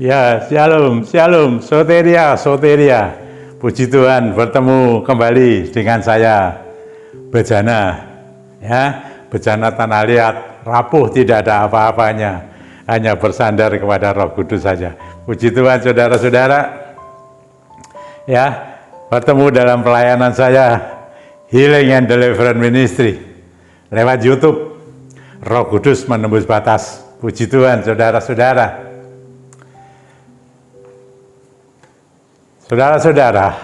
Ya, shalom, shalom, soteria, soteria. Puji Tuhan bertemu kembali dengan saya, Bejana. Ya, Bejana Tanah Liat, rapuh tidak ada apa-apanya, hanya bersandar kepada Roh Kudus saja. Puji Tuhan, saudara-saudara. Ya, bertemu dalam pelayanan saya, Healing and Deliverance Ministry, lewat YouTube. Roh Kudus menembus batas. Puji Tuhan, saudara-saudara. Saudara-saudara,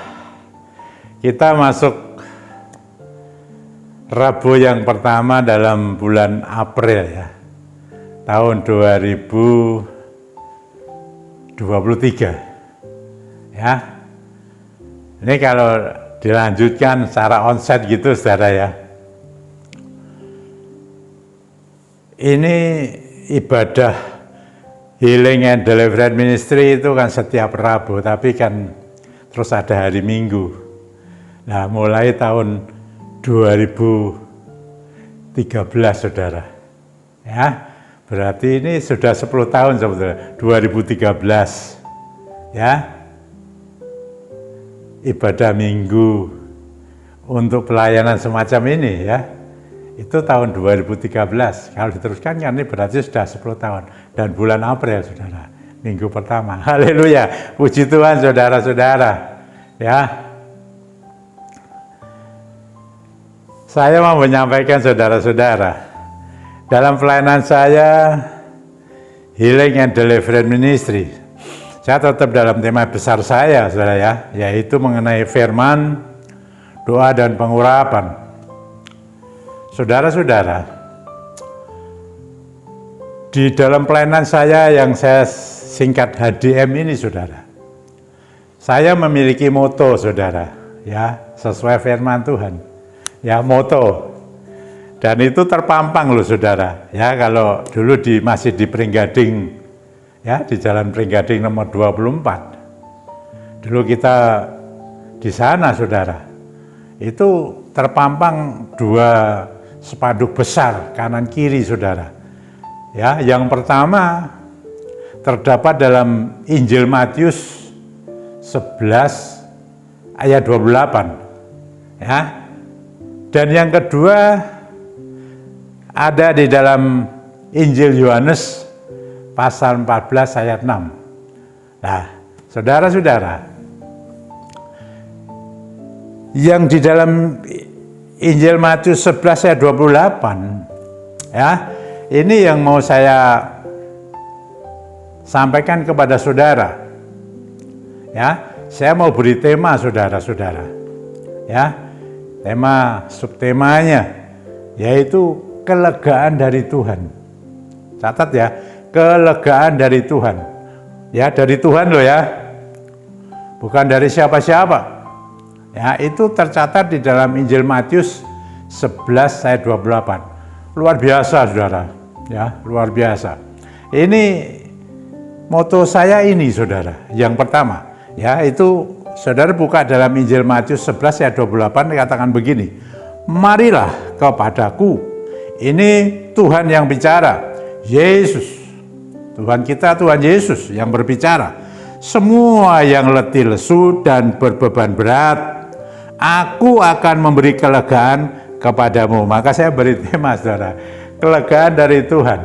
kita masuk Rabu yang pertama dalam bulan April ya, tahun 2023. Ya, ini kalau dilanjutkan secara onset gitu, saudara ya. Ini ibadah Healing and Deliverance Ministry itu kan setiap Rabu, tapi kan terus ada hari Minggu. Nah, mulai tahun 2013, saudara. Ya, berarti ini sudah 10 tahun sebetulnya, 2013. Ya, ibadah Minggu untuk pelayanan semacam ini ya, itu tahun 2013. Kalau diteruskan kan ini berarti sudah 10 tahun. Dan bulan April, saudara. Minggu pertama. Haleluya. Puji Tuhan, saudara-saudara. Ya. Saya mau menyampaikan, saudara-saudara, dalam pelayanan saya Healing and Deliverance Ministry, saya tetap dalam tema besar saya, saudara ya, yaitu mengenai firman, doa dan pengurapan. Saudara-saudara, di dalam pelayanan saya yang saya singkat HDM ini, saudara, saya memiliki moto, saudara, ya, sesuai firman Tuhan, ya, moto, dan itu terpampang loh, saudara, ya, kalau dulu masih di Pringgading, ya, di Jalan Pringgading nomor 24, dulu kita di sana, saudara, itu terpampang 2 spanduk besar kanan kiri, saudara. Ya, yang pertama terdapat dalam Injil Matius 11 ayat 28. Ya. Dan yang kedua ada di dalam Injil Yohanes pasal 14 ayat 6. Nah, saudara-saudara, yang di dalam Injil Matius 11 ayat 28, ya, ini yang mau saya sampaikan kepada saudara. Ya, saya mau beri tema, saudara-saudara. Ya, tema subtemanya yaitu kelegaan dari Tuhan. Catat ya, kelegaan dari Tuhan. Ya, dari Tuhan loh ya. Bukan dari siapa-siapa. Ya, itu tercatat di dalam Injil Matius 11 ayat 28. Luar biasa, saudara. Ya, luar biasa. Ini moto saya ini, saudara. Yang pertama, ya, itu saudara buka dalam Injil Matius 11 ayat 28, katakan begini. Marilah kepadaku. Ini Tuhan yang bicara. Yesus. Tuhan kita, Tuhan Yesus yang berbicara. Semua yang letih lesu dan berbeban berat, aku akan memberi kelegaan kepadamu. Maka saya beri tema, saudara, kelegaan dari Tuhan.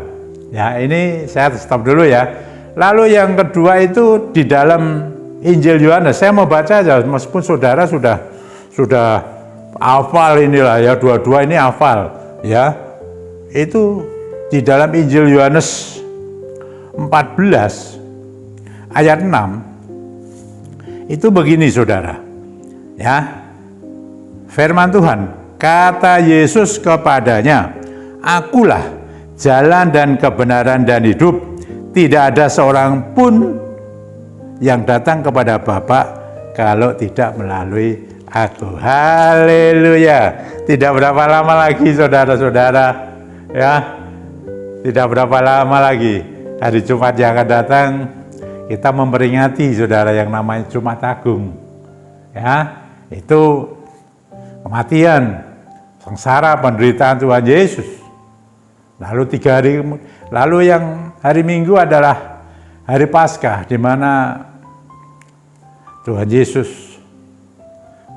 Ya, ini saya stop dulu ya. Lalu yang kedua itu di dalam Injil Yohanes. Saya mau baca aja, meskipun saudara sudah hafal inilah ya, dua-dua ini hafal ya. Itu di dalam Injil Yohanes 14 ayat 6. Itu begini, saudara. Ya. Firman Tuhan, kata Yesus kepadanya, akulah jalan dan kebenaran dan hidup. Tidak ada seorang pun yang datang kepada Bapa kalau tidak melalui aku. Haleluya. Tidak berapa lama lagi, saudara-saudara. Ya, tidak berapa lama lagi. Hari Jumat yang akan datang, kita memperingati, saudara, yang namanya Jumat Agung. Ya, itu kematian, sengsara, penderitaan Tuhan Yesus. Lalu 3 hari, lalu yang hari Minggu adalah hari Paskah di mana Tuhan Yesus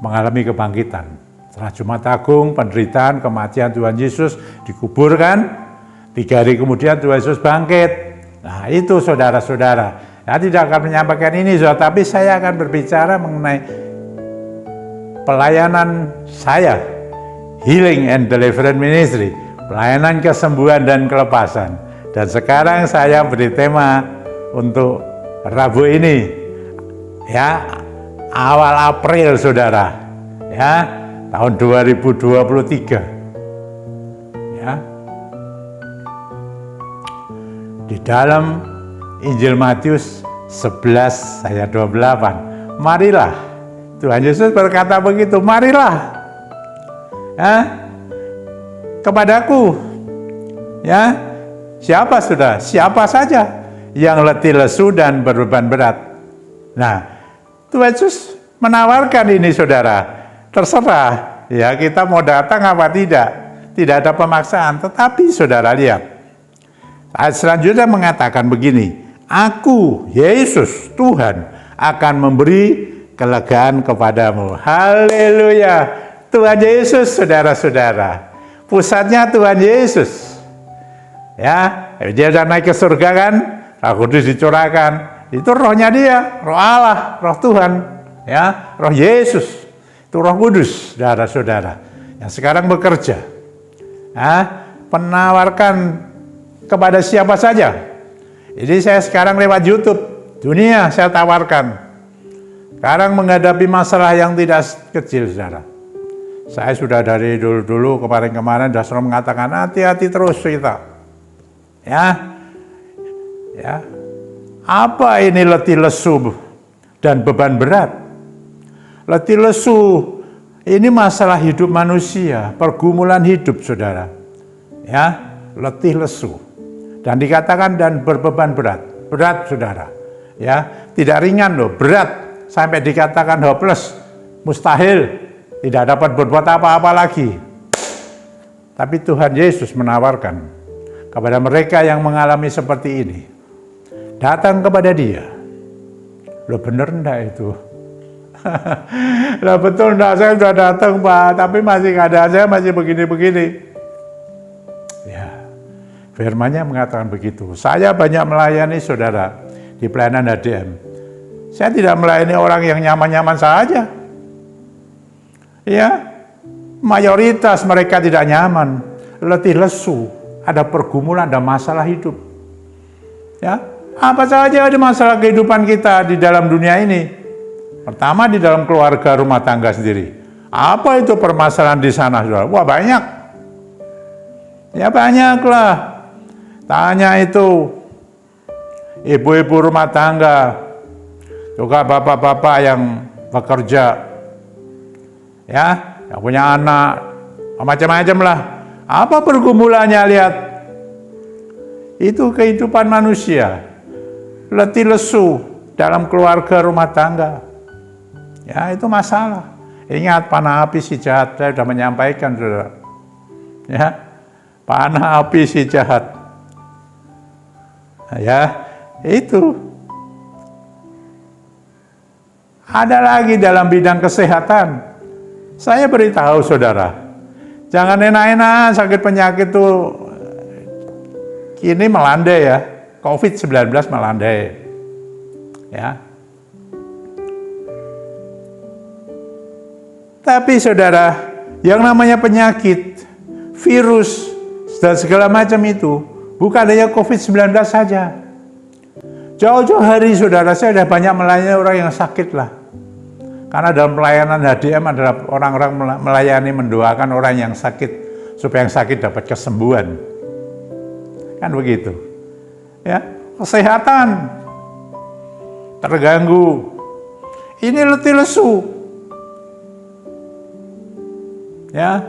mengalami kebangkitan. Setelah Jumat Agung, penderitaan, kematian Tuhan Yesus dikuburkan, 3 hari kemudian Tuhan Yesus bangkit. Nah itu saudara-saudara, saya tidak akan menyampaikan ini, tapi saya akan berbicara mengenai pelayanan saya, Healing and Deliverance Ministry, pelayanan kesembuhan dan kelepasan. Dan sekarang saya beri tema untuk Rabu ini, ya, awal April saudara, ya, tahun 2023, ya. Di dalam Injil Matius 11 ayat 28, marilah, Tuhan Yesus berkata begitu, marilah, ya, kepadaku, ya, siapa sudah? Siapa saja yang letih lesu dan berbeban berat. Nah, Tuhan Yesus menawarkan ini saudara, terserah ya kita mau datang apa tidak ada pemaksaan. Tetapi saudara lihat, ayat selanjutnya mengatakan begini, aku Yesus Tuhan akan memberi kelegaan kepadamu. Haleluya, Tuhan Yesus saudara-saudara, pusatnya Tuhan Yesus, ya, dia sudah naik ke surga kan, Roh Kudus dicurahkan, itu rohnya dia, roh Allah, roh Tuhan, ya, roh Yesus, itu roh kudus, saudara-saudara, yang sekarang bekerja, ya, menawarkan kepada siapa saja. Jadi saya sekarang lewat YouTube, dunia saya tawarkan, sekarang menghadapi masalah yang tidak kecil, saudara. Saya sudah dari dulu-dulu, kemarin-kemarin sudah selalu mengatakan, hati-hati terus kita, ya. Ya, apa ini letih lesu dan beban berat? Letih lesu ini masalah hidup manusia, pergumulan hidup saudara. Ya, letih lesu dan dikatakan dan berbeban berat, berat saudara. Ya, tidak ringan loh, berat sampai dikatakan hopeless, mustahil, tidak dapat berbuat apa-apa lagi. Tapi Tuhan Yesus menawarkan kepada mereka yang mengalami seperti ini, datang kepada dia. Loh bener enggak itu? Loh betul enggak, saya sudah datang Pak, tapi masih ada, saya masih begini-begini. Ya, firman-Nya mengatakan begitu. Saya banyak melayani saudara di pelayanan HDM. Saya tidak melayani orang yang nyaman-nyaman saja. Ya, mayoritas mereka tidak nyaman, letih lesu, ada pergumulan, ada masalah hidup. Ya, apa saja ada masalah kehidupan kita di dalam dunia ini. Pertama di dalam keluarga, rumah tangga sendiri. Apa itu permasalahan di sana, saudara? Wah banyak. Ya banyaklah. Tanya itu ibu-ibu rumah tangga, juga bapak-bapak yang bekerja, ya, yang punya anak, macam-macam lah. Apa pergumulannya, lihat. Itu kehidupan manusia. Letih lesu dalam keluarga rumah tangga, ya itu masalah. Ingat panah api si jahat, saya sudah menyampaikan saudara, ya, panah api si jahat, ya itu. Ada lagi dalam bidang kesehatan, saya beritahu saudara, jangan enak-enak sakit penyakit tuh kini melandai ya. COVID-19 melandai, ya. Tapi saudara, yang namanya penyakit, virus, dan segala macam itu, bukan hanya COVID-19 saja. Jauh-jauh hari saudara, saya sudah banyak melayani orang yang sakit lah. Karena dalam pelayanan HDM adalah orang-orang melayani, mendoakan orang yang sakit, supaya yang sakit dapat kesembuhan. Kan begitu. Ya, kesehatan terganggu, ini letih lesu, ya,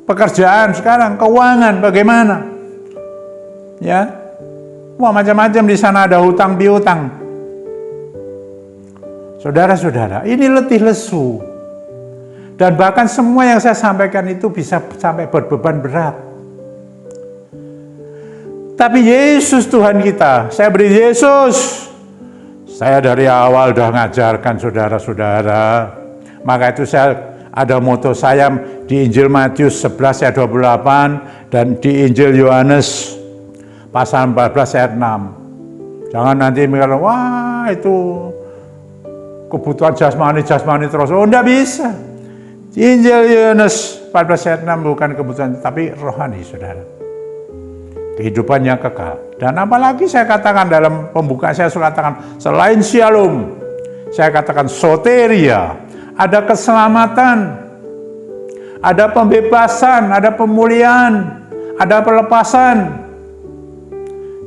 pekerjaan sekarang, keuangan bagaimana, ya, wah macam-macam di sana, ada hutang piutang, saudara-saudara, ini letih lesu, dan bahkan semua yang saya sampaikan itu bisa sampai berbeban berat. Tapi Yesus Tuhan kita, saya beri Yesus. Saya dari awal sudah ngajarkan saudara-saudara. Maka itu saya ada moto saya di Injil Matius 11 ayat 28 dan di Injil Yohanes pasal 14 ayat 6. Jangan nanti mikir, wah itu kebutuhan jasmani terus. Oh, enggak bisa. Injil Yohanes 14 ayat 6 bukan kebutuhan, tapi rohani, saudara. Kehidupan yang kekal. Dan apalagi saya katakan dalam pembukaan saya katakan, selain shalom, saya katakan soteria, ada keselamatan, ada pembebasan, ada pemulihan, ada pelepasan.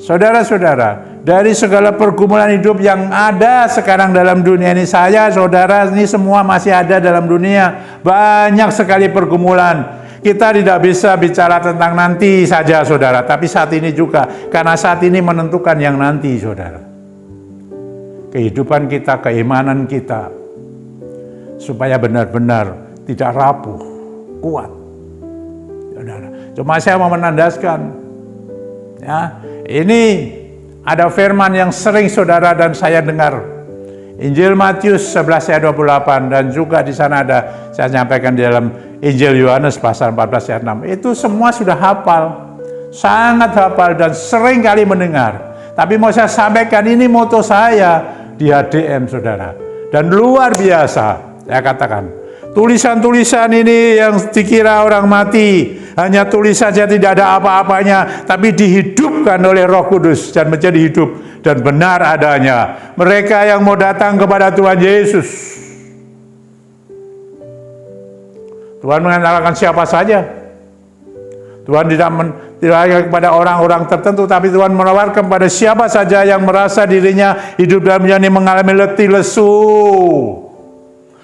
Saudara-saudara, dari segala pergumulan hidup yang ada sekarang dalam dunia ini, saya, saudara, ini semua masih ada dalam dunia. Banyak sekali pergumulan. Kita tidak bisa bicara tentang nanti saja, saudara, tapi saat ini juga. Karena saat ini menentukan yang nanti, saudara. Kehidupan kita, keimanan kita, supaya benar-benar tidak rapuh, kuat. Saudara, cuma saya mau menandaskan, ya, ini ada firman yang sering saudara dan saya dengar. Injil Matius 11 ayat 28 dan juga di sana ada saya sampaikan di dalam Injil Yohanes pasal 14 ayat 6. Itu semua sudah hafal, sangat hafal dan sering kali mendengar. Tapi mau saya sampaikan, ini moto saya di HDM, saudara. Dan luar biasa, saya katakan. Tulisan-tulisan ini yang dikira orang mati, hanya tulis saja tidak ada apa-apanya, tapi dihidupkan oleh Roh Kudus dan menjadi hidup dan benar adanya. Mereka yang mau datang kepada Tuhan Yesus, Tuhan mengandalkan siapa saja. Tuhan tidak kepada orang-orang tertentu, tapi Tuhan menawarkan kepada siapa saja yang merasa dirinya hidup dalam dunia ini mengalami letih lesu,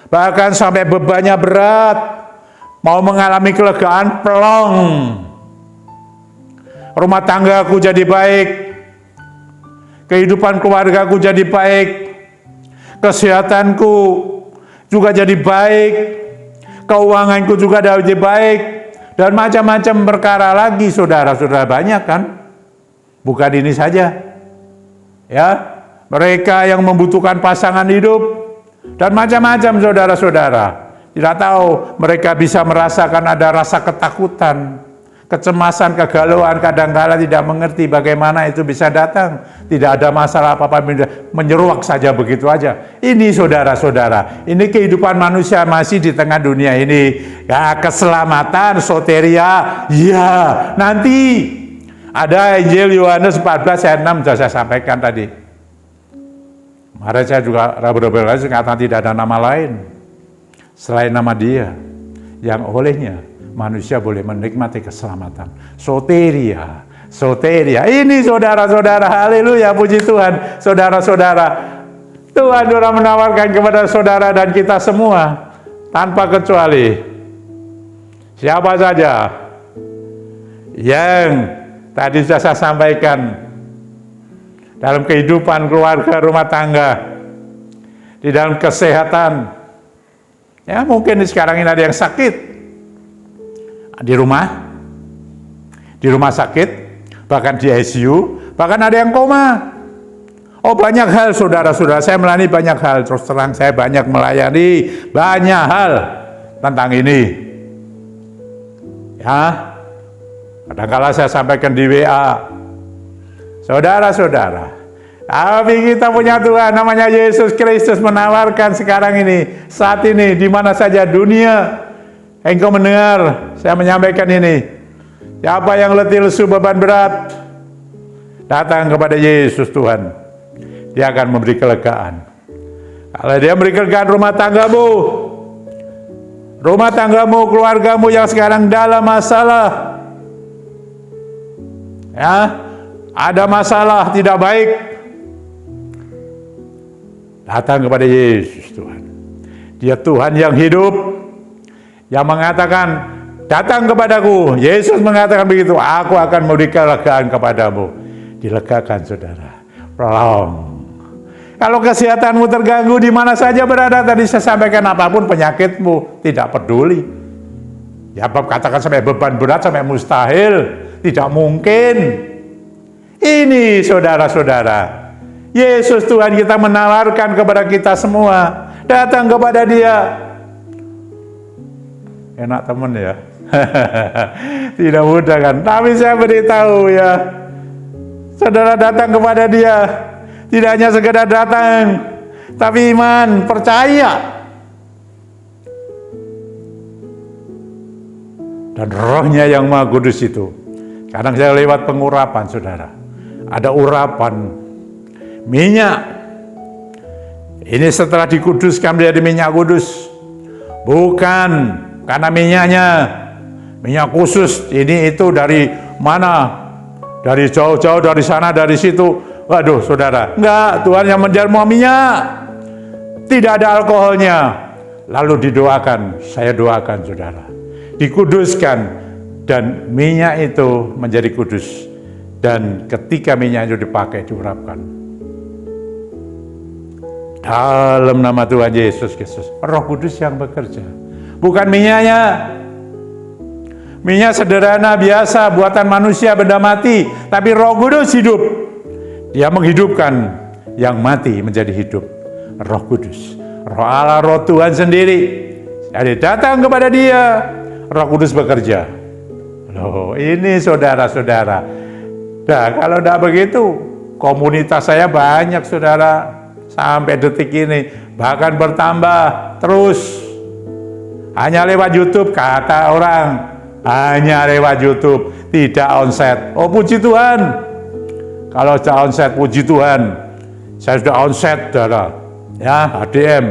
bahkan sampai bebannya berat, mau mengalami kelegaan, plong. Rumah tanggaku jadi baik, kehidupan keluargaku jadi baik, kesehatanku juga jadi baik, keuanganku juga jadi baik, dan macam-macam perkara lagi, saudara-saudara, banyak kan? Bukan ini saja, ya. Mereka yang membutuhkan pasangan hidup dan macam-macam, saudara-saudara. Tidak tahu, mereka bisa merasakan ada rasa ketakutan, kecemasan, kegalauan, kadang-kala tidak mengerti bagaimana itu bisa datang. Tidak ada masalah apa-apa, menyeruak saja begitu aja. Ini saudara-saudara, ini kehidupan manusia masih di tengah dunia ini. Ya, keselamatan, soteria, ya nanti. Ada Injil Yohanes 14 ayat 6 sudah saya sampaikan tadi. Kemarin saya juga rabu-rabu lagi kata tidak ada nama lain selain nama Dia yang olehnya manusia boleh menikmati keselamatan. Soteria, soteria. Ini saudara-saudara, haleluya, puji Tuhan. Saudara-saudara, Tuhan sudah menawarkan kepada saudara dan kita semua tanpa kecuali. Siapa saja yang tadi sudah saya sampaikan dalam kehidupan keluarga, rumah tangga, di dalam kesehatan. Ya, mungkin sekarang ini ada yang sakit di rumah sakit, bahkan di ICU, bahkan ada yang koma. Oh, banyak hal, saudara-saudara, saya melayani banyak hal, terus terang saya banyak melayani banyak hal tentang ini. Ya, kadang-kala saya sampaikan di WA, saudara-saudara, tapi kita punya Tuhan namanya Yesus Kristus menawarkan sekarang ini, saat ini, di mana saja dunia. Engkau mendengar saya menyampaikan ini. Siapa yang letih lesu beban berat, datang kepada Yesus Tuhan. Dia akan memberi kelegaan. Kalau Dia memberi kelegaan rumah tanggamu, keluargamu yang sekarang dalam masalah, ya, ada masalah tidak baik, datang kepada Yesus Tuhan. Dia Tuhan yang hidup, yang mengatakan, datang kepadaku. Yesus mengatakan begitu, aku akan memberi kelegaan kepadamu. Dilegakan, saudara. Plong. Kalau kesehatanmu terganggu di mana saja berada, tadi saya sampaikan, apapun penyakitmu, tidak peduli. Ya, katakan sampai beban berat, sampai mustahil, tidak mungkin. Ini saudara-saudara, Yesus Tuhan kita menawarkan kepada kita semua, datang kepada Dia. Enak teman ya. Tidak mudah kan? Tapi saya beritahu ya, saudara datang kepada Dia, tidak hanya sekedar datang, tapi iman, percaya. Dan Roh-Nya yang Maha Kudus itu, kadang saya lewat pengurapan, saudara. Ada urapan minyak. Ini setelah dikuduskan menjadi minyak kudus. Bukan karena minyaknya minyak khusus, ini itu dari mana? Dari jauh-jauh, dari sana, dari situ. Waduh, saudara. Enggak, Tuhan yang menjarmu minyak. Tidak ada alkoholnya. Lalu didoakan, saya doakan saudara. Dikuduskan dan minyak itu menjadi kudus. Dan ketika minyak itu dipakai, diurapkan. Dalam nama Tuhan Yesus Kristus, Roh Kudus yang bekerja. Bukan minyaknya. Minyak sederhana biasa buatan manusia benda mati, tapi Roh Kudus hidup. Dia menghidupkan yang mati menjadi hidup. Roh Kudus, Roh Allah, Roh Tuhan sendiri. Jadi datang kepada Dia, Roh Kudus bekerja. Loh, ini saudara-saudara. Nah, kalau tidak begitu, komunitas saya banyak saudara. Sampai detik ini, bahkan bertambah terus. Hanya lewat YouTube, kata orang. Hanya lewat YouTube, tidak onset. Oh, puji Tuhan. Kalau sudah onset, puji Tuhan. Saya sudah onset, saudara. Ya, HDM.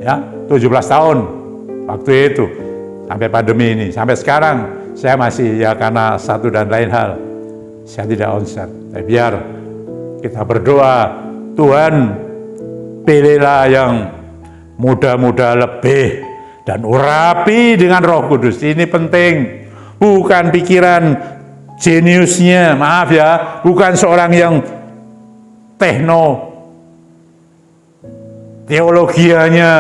Ya, 17 tahun. Waktu itu. Sampai pandemi ini. Sampai sekarang, saya masih ya karena satu dan lain hal. Saya tidak onset. Tapi biar kita berdoa, Tuhan, pilihlah yang muda-muda lebih. Dan urapi dengan Roh Kudus. Ini penting. Bukan pikiran jeniusnya. Maaf ya. Bukan seorang yang teologianya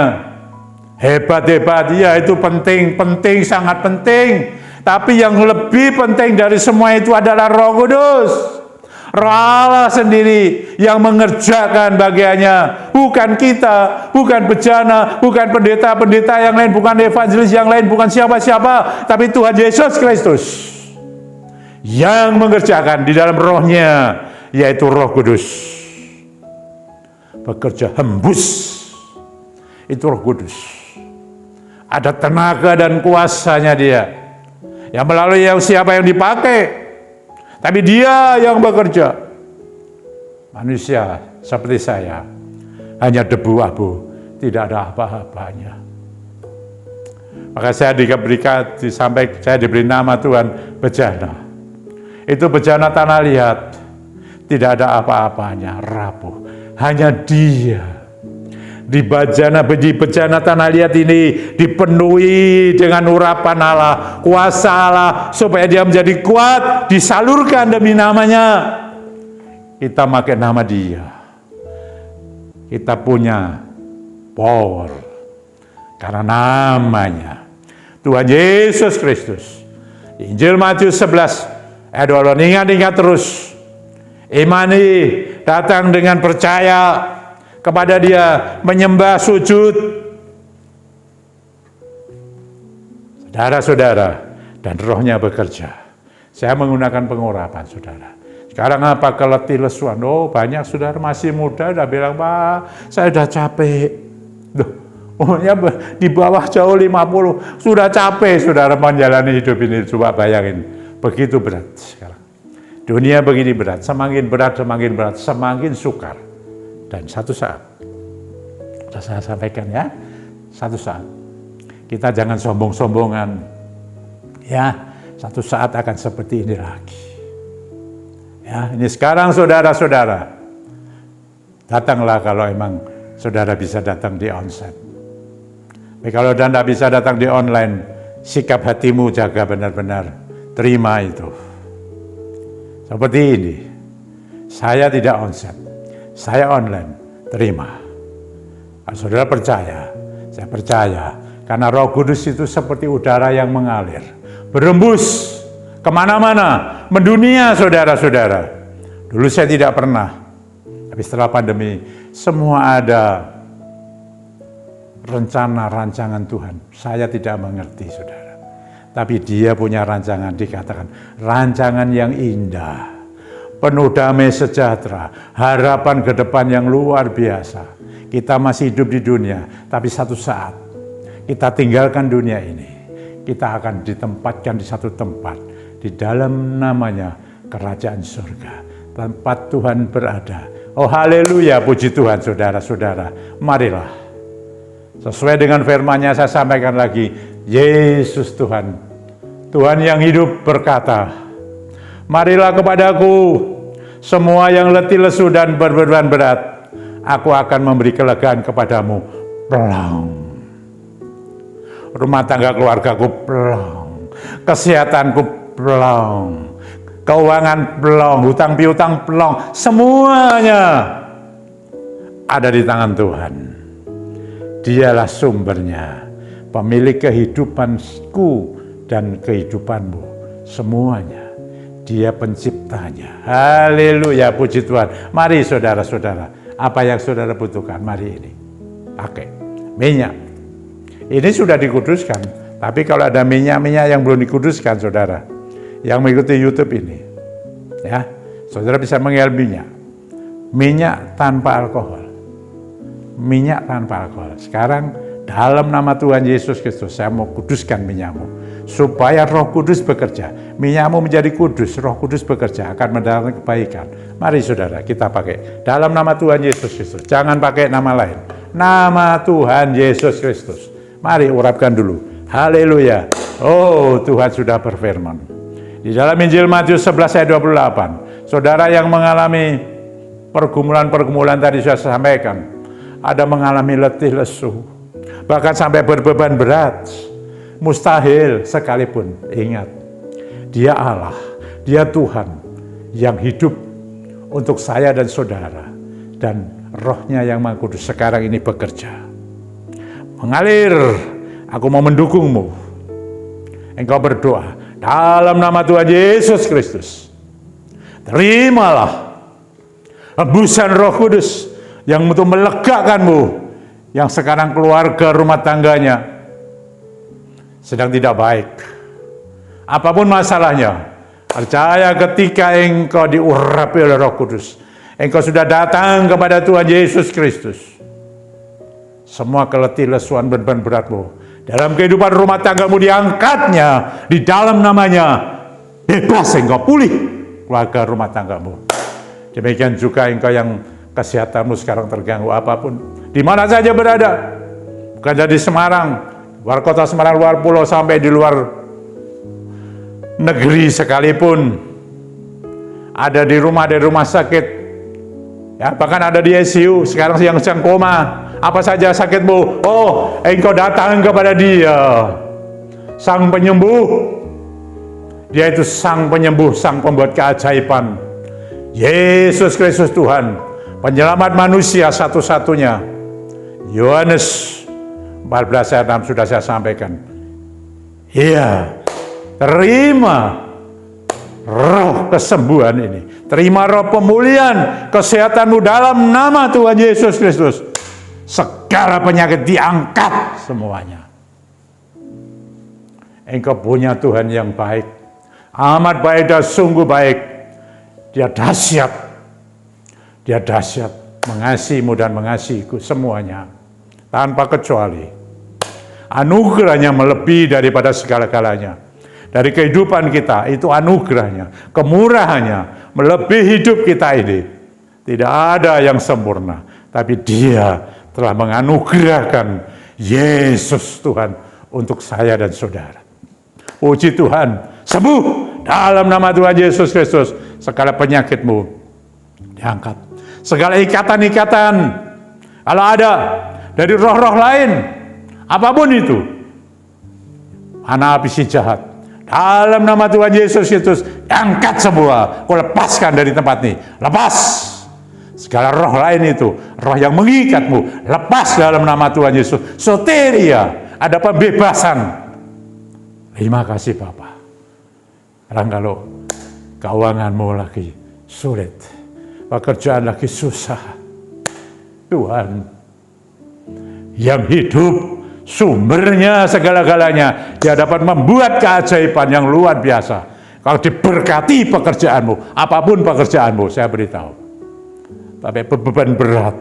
hebat-hebat. Ya, itu penting. Penting, sangat penting. Tapi yang lebih penting dari semua itu adalah Roh Kudus. Roh Allah sendiri yang mengerjakan bagiannya. Bukan kita, bukan bejana, bukan pendeta-pendeta yang lain, bukan evangelis yang lain, bukan siapa-siapa. Tapi Tuhan Yesus Kristus yang mengerjakan di dalam Roh-Nya, yaitu Roh Kudus. Bekerja hembus. Itu Roh Kudus. Ada tenaga dan kuasanya Dia. Yang melalui siapa yang dipakai. Tapi Dia yang bekerja. Manusia seperti saya, hanya debu abu, tidak ada apa-apanya. Maka saya diberi nama Tuhan bejana. Itu bejana tanah liat, tidak ada apa-apanya, rapuh. Hanya Dia. Di bejana tanah liat ini dipenuhi dengan urapan Allah, kuasa Allah, supaya dia menjadi kuat, disalurkan demi namanya. Kita pakai nama Dia. Kita punya power karena namanya Tuhan Yesus Kristus. Injil Matius 11 ayat 2, ingat terus. Imani, datang dengan percaya kepada Dia, menyembah, sujud. Saudara-saudara, dan Roh-Nya bekerja. Saya menggunakan pengurapan, saudara. Sekarang apa keletih lesuan? Oh, banyak saudara masih muda udah bilang, Pak, saya udah capek. Umurnya di bawah jauh 50, sudah capek saudara menjalani hidup ini. Coba bayangin, begitu berat sekarang. Dunia begini berat, semakin berat, semakin sukar. Dan satu saat, sudah saya sampaikan ya, satu saat, kita jangan sombong-sombongan, ya, satu saat akan seperti ini lagi. Ya, ini sekarang saudara-saudara, datanglah kalau emang saudara bisa datang di onsite. Tapi kalau Anda tidak bisa datang di online, sikap hatimu jaga benar-benar, terima itu. Seperti ini, saya tidak onsite. Saya online, terima. Kalau saudara percaya, saya percaya. Karena Roh Kudus itu seperti udara yang mengalir. Berembus kemana-mana, mendunia saudara-saudara. Dulu saya tidak pernah, tapi setelah pandemi, semua ada rencana rancangan Tuhan. Saya tidak mengerti, saudara. Tapi Dia punya rancangan, dikatakan rancangan yang indah, penuh damai sejahtera, harapan ke depan yang luar biasa. Kita masih hidup di dunia, tapi satu saat kita tinggalkan dunia ini. Kita akan ditempatkan di satu tempat, di dalam namanya kerajaan surga. Tempat Tuhan berada. Oh haleluya, puji Tuhan saudara-saudara. Marilah, sesuai dengan firman-Nya saya sampaikan lagi, Yesus Tuhan, Tuhan yang hidup berkata, marilah kepadaku semua yang letih lesu dan berbeban berat, aku akan memberi kelegaan kepadamu. Plong. Rumah tangga keluargaku plong, kesehatanku plong, keuangan plong, hutang piutang plong, semuanya ada di tangan Tuhan. Dialah sumbernya, pemilik kehidupanku dan kehidupanmu, semuanya. Dia penciptanya. Haleluya, puji Tuhan. Mari saudara-saudara, apa yang saudara butuhkan, mari ini pakai minyak. Ini sudah dikuduskan, tapi kalau ada minyak-minyak yang belum dikuduskan, saudara, yang mengikuti YouTube ini, ya, saudara bisa mengambil minyak tanpa alkohol, minyak tanpa alkohol. Sekarang dalam nama Tuhan Yesus Kristus, saya mau kuduskan minyakmu, supaya Roh Kudus bekerja. Minyakmu menjadi kudus, Roh Kudus bekerja, akan mendatangkan kebaikan. Mari saudara, kita pakai dalam nama Tuhan Yesus Kristus. Jangan pakai nama lain, nama Tuhan Yesus Kristus. Mari urapkan dulu. Haleluya. Oh, Tuhan sudah berfirman di dalam Injil Matius 11 ayat 28. Saudara yang mengalami pergumulan-pergumulan tadi saya sampaikan, ada mengalami letih lesu, bahkan sampai berbeban berat, mustahil sekalipun, ingat, Dia Allah, Dia Tuhan yang hidup untuk saya dan saudara, dan Roh-Nya yang Maha Kudus sekarang ini bekerja. Mengalir, aku mau mendukungmu. Engkau berdoa dalam nama Tuhan Yesus Kristus. Terimalah hembusan Roh Kudus yang untuk melegakanmu, yang sekarang keluarga rumah tangganya sedang tidak baik. Apapun masalahnya, percaya ketika engkau diurapi oleh Roh Kudus, engkau sudah datang kepada Tuhan Yesus Kristus. Semua keletih lesuan beban beratmu dalam kehidupan rumah tanggamu diangkatnya di dalam namanya. Bebas engkau, pulih keluarga rumah tanggamu. Demikian juga engkau yang kesehatanmu sekarang terganggu apapun, di mana saja berada, bukan dari Semarang, luar kota Semarang, luar pulau, sampai di luar negeri sekalipun, ada di rumah sakit, ya, bahkan ada di ICU sekarang yang sedang koma. Apa saja sakitmu, oh, engkau datang kepada Dia, Sang Penyembuh. Dia itu Sang Penyembuh, Sang Pembuat keajaiban. Yesus Kristus Tuhan, penyelamat manusia satu-satunya. Yohanes 14 ayat 6 sudah saya sampaikan. Iya, terima roh kesembuhan ini. Terima roh pemulihan kesehatanmu dalam nama Tuhan Yesus Kristus. Segala penyakit diangkat semuanya. Engkau punya Tuhan yang baik, amat baik dan sungguh baik. Dia dahsyat. Dia dahsyat, mengasihimu dan mengasihiku semuanya, tanpa kecuali. Anugerahnya melebihi daripada segala-galanya. Dari kehidupan kita, itu anugerahnya, kemurahannya, melebihi hidup kita ini. Tidak ada yang sempurna, tapi Dia telah menganugerahkan Yesus Tuhan untuk saya dan saudara. Puji Tuhan, sembuh dalam nama Tuhan Yesus Kristus. Segala penyakitmu diangkat. Segala ikatan-ikatan, kalau ada dari roh-roh lain, apapun itu, anak api si jahat, dalam nama Tuhan Yesus Kristus, angkat semua. Kau lepaskan dari tempat ini. Lepas segala roh lain itu, roh yang mengikatmu, lepas dalam nama Tuhan Yesus. Soteria, ada pembebasan. Terima kasih Bapa. Sekarang kalau keuanganmu lagi sulit, pekerjaan lagi susah. Tuhan yang hidup, sumbernya segala-galanya, Dia dapat membuat keajaiban yang luar biasa. Kalau diberkati pekerjaanmu, apapun pekerjaanmu, saya beritahu. Tapi beban berat,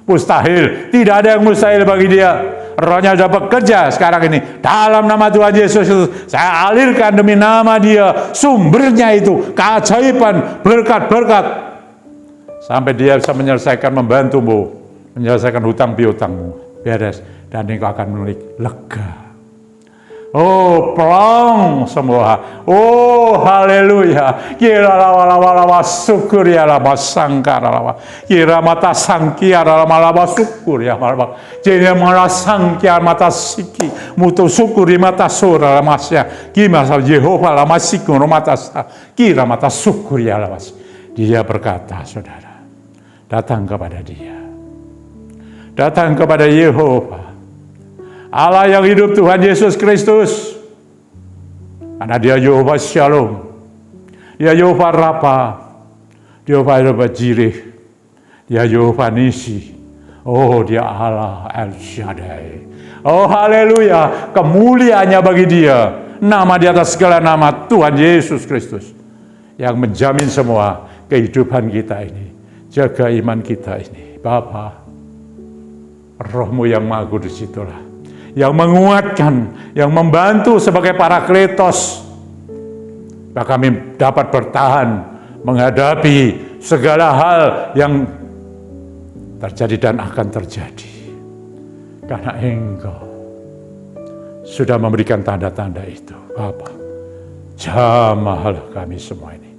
mustahil, tidak ada yang mustahil bagi Dia. Rohnya sudah bekerja sekarang ini. Dalam nama Tuhan Yesus, saya alirkan demi nama Dia, sumbernya itu, keajaiban, berkat-berkat. Sampai Dia bisa menyelesaikan, membantumu, menyelesaikan hutang piutangmu. Beres. Dan engkau akan memiliki lega. Oh, plong semua. Oh, haleluya. Kira lawa syukur ya lama sangkara lawa. Kira mata sangkia lama syukur ya lama. Jadi malah sangkia mata siki. Mutu syukuri mata sura lama sia. Gimana Yehova lama sikur mata sa. Kira mata syukur ya lama. Dia berkata, saudara, datang kepada Dia. Datang kepada Yehova. Allah yang hidup, Tuhan Yesus Kristus. Karena Dia Yehova Shalom. Dia Yehova Rafa. Dia Yehova Jireh. Dia Yehova Nisi. Oh, Dia Allah El Shaddai. Oh, haleluya. Kemuliaannya bagi Dia. Nama di atas segala nama, Tuhan Yesus Kristus. Yang menjamin semua kehidupan kita ini. Jaga iman kita ini. Bapa, Roh-Mu yang Maha Kudus itulah yang menguatkan, yang membantu sebagai parakletos, bahwa kami dapat bertahan menghadapi segala hal yang terjadi dan akan terjadi. Karena Engkau sudah memberikan tanda-tanda itu, Bapa. Jamahlah kami semua ini.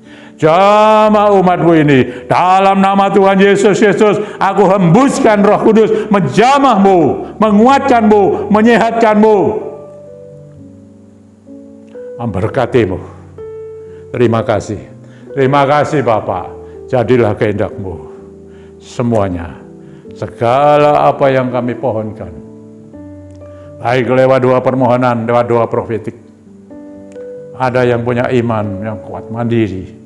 Jamah umat-Mu ini. Dalam nama Tuhan Yesus Kristus, aku hembuskan Roh Kudus menjamah-Mu, menguatkan-Mu, menyehatkan-Mu, memberkati-Mu. Terima kasih. Terima kasih Bapa. Jadilah kehendak-Mu. Semuanya. Segala apa yang kami pohonkan. Baik lewat doa permohonan, lewat doa profetik. Ada yang punya iman yang kuat, mandiri.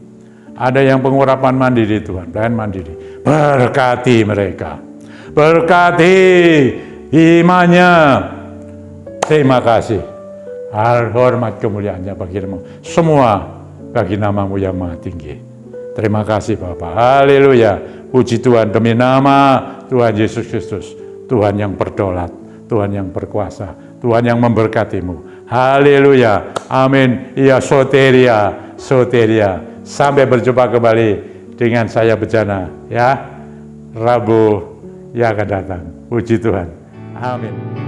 Ada yang pengurapan mandiri Tuhan, dan mandiri. Berkati mereka. Berkati imannya. Terima kasih. Hormat kemuliaannya bagi-Mu. Semua bagi nama-Mu yang maha tinggi. Terima kasih Bapa. Haleluya. Puji Tuhan demi nama Tuhan Yesus Kristus. Tuhan yang berdaulat. Tuhan yang berkuasa. Tuhan yang memberkati-Mu. Haleluya. Amin. Ya soteria. Soteria. Sampai berjumpa kembali dengan saya Bejana, ya, Rabu yang akan datang. Puji Tuhan. Amin.